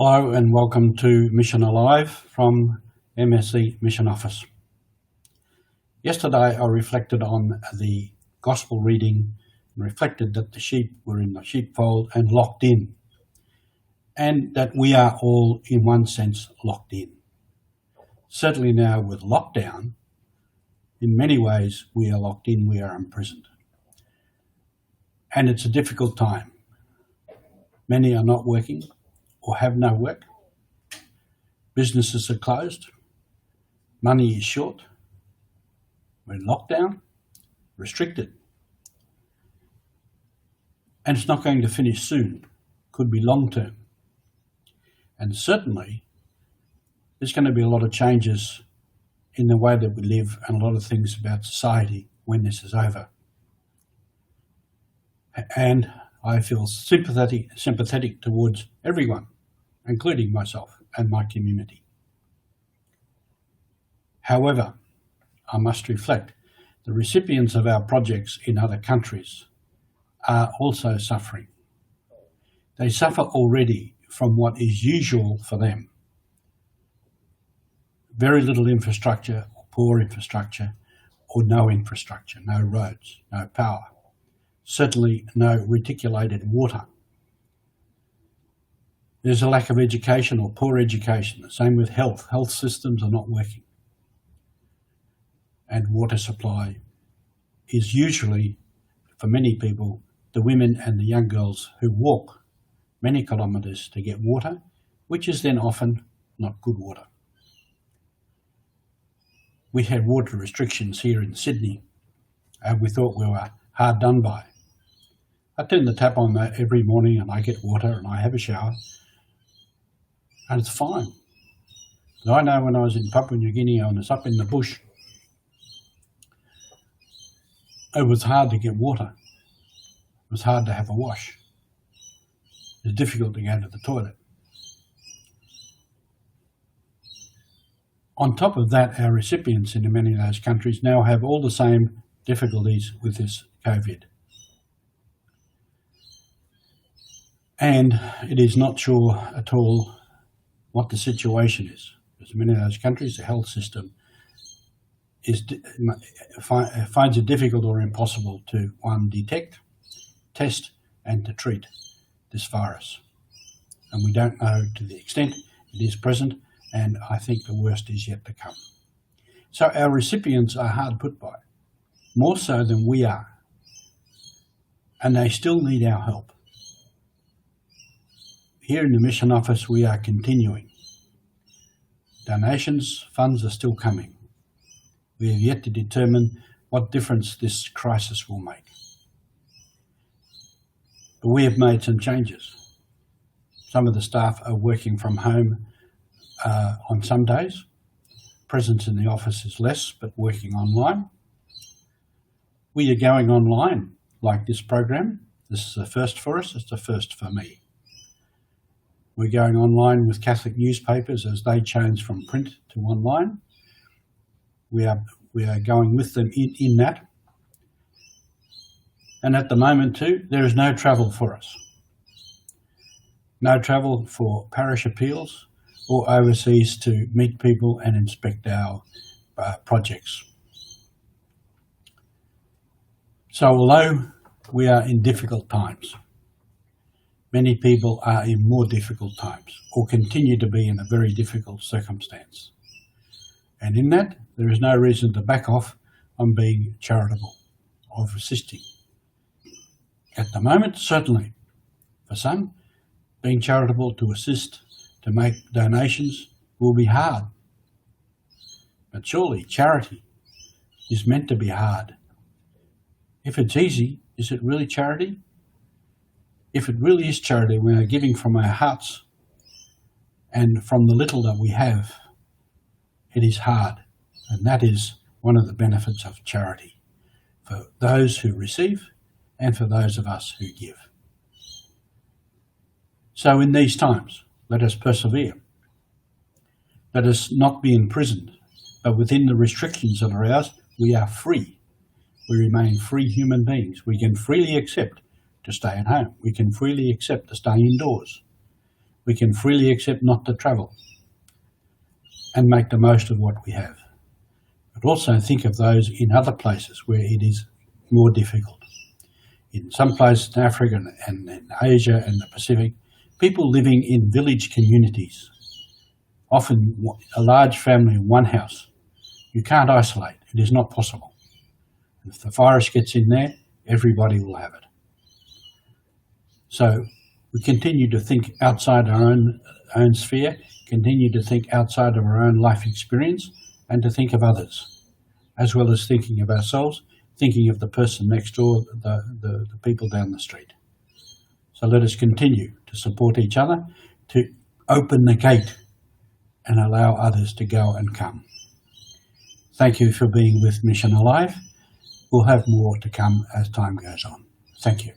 Hello and welcome to Mission Alive from MSC Mission Office. Yesterday I reflected on the Gospel reading and reflected that the sheep were in the sheepfold and locked in, and that we are all in one sense locked in. Certainly now with lockdown, in many ways we are locked in, we are imprisoned. And it's a difficult time. Many are not working or have no work. Businesses are closed. Money is short. We're in lockdown, restricted. And it's not going to finish soon. Could be long term. And certainly there's going to be a lot of changes in the way that we live and a lot of things about society when this is over. And I feel sympathetic towards everyone, including myself and my community. However, I must reflect the recipients of our projects in other countries are also suffering. They suffer already from what is usual for them. Very little infrastructure, or poor infrastructure, or no infrastructure, no roads, no power. Certainly no reticulated water. There's a lack of education or poor education. The same with health. Health systems are not working. And water supply is usually, for many people, the women and the young girls who walk many kilometres to get water, which is then often not good water. We had water restrictions here in Sydney, and we thought we were hard done by. I turn the tap on every morning and I get water and I have a shower and it's fine. But I know when I was in Papua New Guinea and I was up in the bush, it was hard to get water. It was hard to have a wash. It was difficult to go to the toilet. On top of that, our recipients in many of those countries now have all the same difficulties with this COVID. And it is not sure at all what the situation is. Because in many of those countries, the health system finds it difficult or impossible to, one, detect, test, and to treat this virus. And we don't know to the extent it is present, and I think the worst is yet to come. So our recipients are hard put by, more so than we are. And they still need our help. Here in the Mission Office, we are continuing. Donations, funds are still coming. We have yet to determine what difference this crisis will make. But we have made some changes. Some of the staff are working from home on some days. Presence in the office is less, but working online. We are going online like this program. This is a first for us. It's a first for me. We're going online with Catholic newspapers as they change from print to online. We are going with them in that. And at the moment too, there is no travel for us. No travel for parish appeals or overseas to meet people and inspect our projects. So although we are in difficult times, many people are in more difficult times or continue to be in a very difficult circumstance. And in that, there is no reason to back off on being charitable, of assisting. At the moment, certainly, for some, being charitable to assist, to make donations will be hard. But surely charity is meant to be hard. If it's easy, is it really charity? If it really is charity, we are giving from our hearts and from the little that we have, it is hard. And that is one of the benefits of charity for those who receive and for those of us who give. So in these times, let us persevere. Let us not be imprisoned, but within the restrictions that are ours, we are free. We remain free human beings. We can freely accept to stay at home. We can freely accept to stay indoors. we can freely accept not to travel and make the most of what we have. But also think of those in other places where it is more difficult. In some places in Africa and in Asia and the Pacific, people living in village communities, often a large family in one house, you can't isolate. It is not possible. If the virus gets in there, everybody will have it. So we continue to think outside our own sphere, continue to think outside of our own life experience, and to think of others, as well as thinking of ourselves, thinking of the person next door, the people down the street. So let us continue to support each other, to open the gate and allow others to go and come. Thank you for being with Mission Alive. We'll have more to come as time goes on. Thank you.